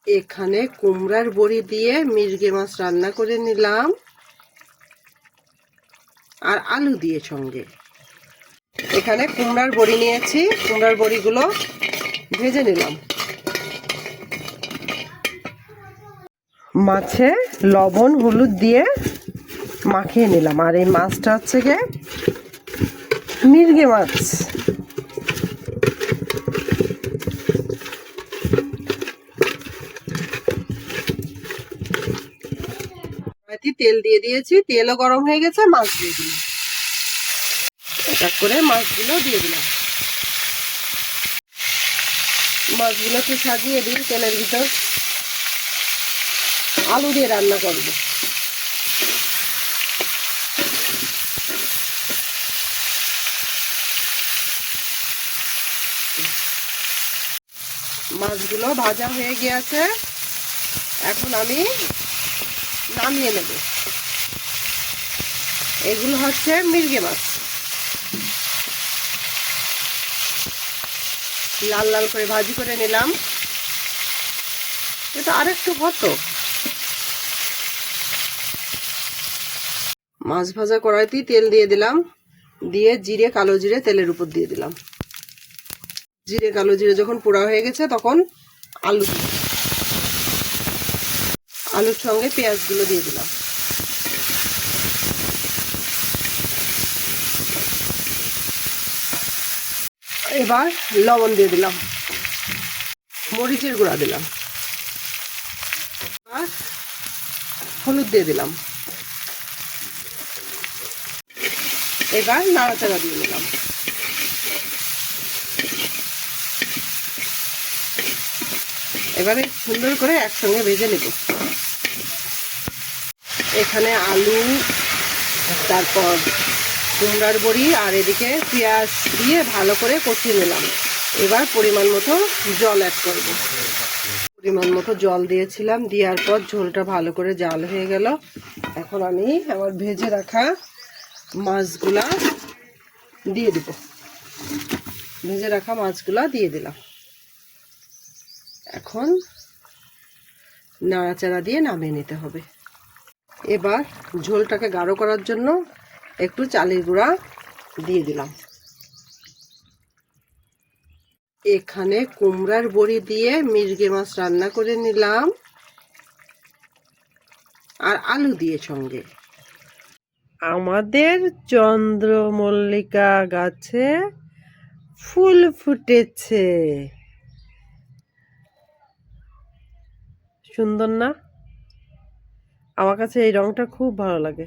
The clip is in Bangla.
এখানে কুমড়ার বড়ি দিয়ে মির্গে মাছ রান্না করে নিলাম, আর আলু দিয়ে সঙ্গে। এখানে কুমড়ার বড়ি নিয়েছি, কুমড়ার বড়িগুলো ভেজে নিলাম। মাছে লবণ হলুদ দিয়ে মাখিয়ে নিলাম। আর এই মাছটা হচ্ছে গিয়ে মির্গে মাছ। তেল দিয়ে দিয়েছি, তেলও গরম হয়ে গেছে, মাছ দিয়ে দিলাম। এক করে মাছগুলো দিয়ে দিলাম। মাছগুলোকে সাজিয়ে দিই তেলের ভিতর। আলু দিয়ে রান্না করব। মাছগুলো ভাজা হয়ে গিয়েছে, এখন আমি নামিয়ে নেব। এগুলো হচ্ছে মির্গে মাছ। লাল লাল করে ভাজি করে নিলাম। এটা আরেকটু হতো। মাছ ভাজা কড়াইতেই তেল দিয়ে দিলাম, দিয়ে জিরে কালো জিরে তেলের উপর দিয়ে দিলাম। জিরে কালো জিরে যখন পোড়া হয়ে গেছে তখন আলু, আলুর সঙ্গে পেঁয়াজগুলো দিয়ে দিলাম। এবার লবণ দিয়ে দিলাম, মরিচের গুঁড়া দিলাম, আর হলুদ দিয়ে দিলাম। এবার নাড়াচাড়া দিয়ে দিলাম। এবারে সুন্দর করে একসঙ্গে ভেজে নেব। এখানে আলু, তারপর কুমড়ার বড়ি আর এদিকে পেঁয়াজ দিয়ে ভালো করে কষিয়ে নিলাম। এবার পরিমাণ মতো জল অ্যাড করব। পরিমাণ মতো জল দিয়েছিলাম, দেওয়ার পর ঝোলটা ভালো করে জাল হয়ে গেল। এখন আমি আমার ভেজে রাখা মাছগুলা দিয়ে দিব। ভেজে রাখা মাছগুলা দিয়ে দিলাম। এখন নাড়াচাড়া দিয়ে নামিয়ে নিতে হবে। এবার ঝোলটাকে গাঢ় করার জন্য একটু চালের গুঁড়া দিয়ে দিলাম। এখানে কুমড়ার বড়ি দিয়ে মির্গে মাছ রান্না করে নিলাম, আর আলু দিয়ে সঙ্গে। আমাদের চন্দ্রমল্লিকা গাছে ফুল ফুটেছে। সুন্দর না? আমার কাছে এই রংটা খুব ভালো লাগে।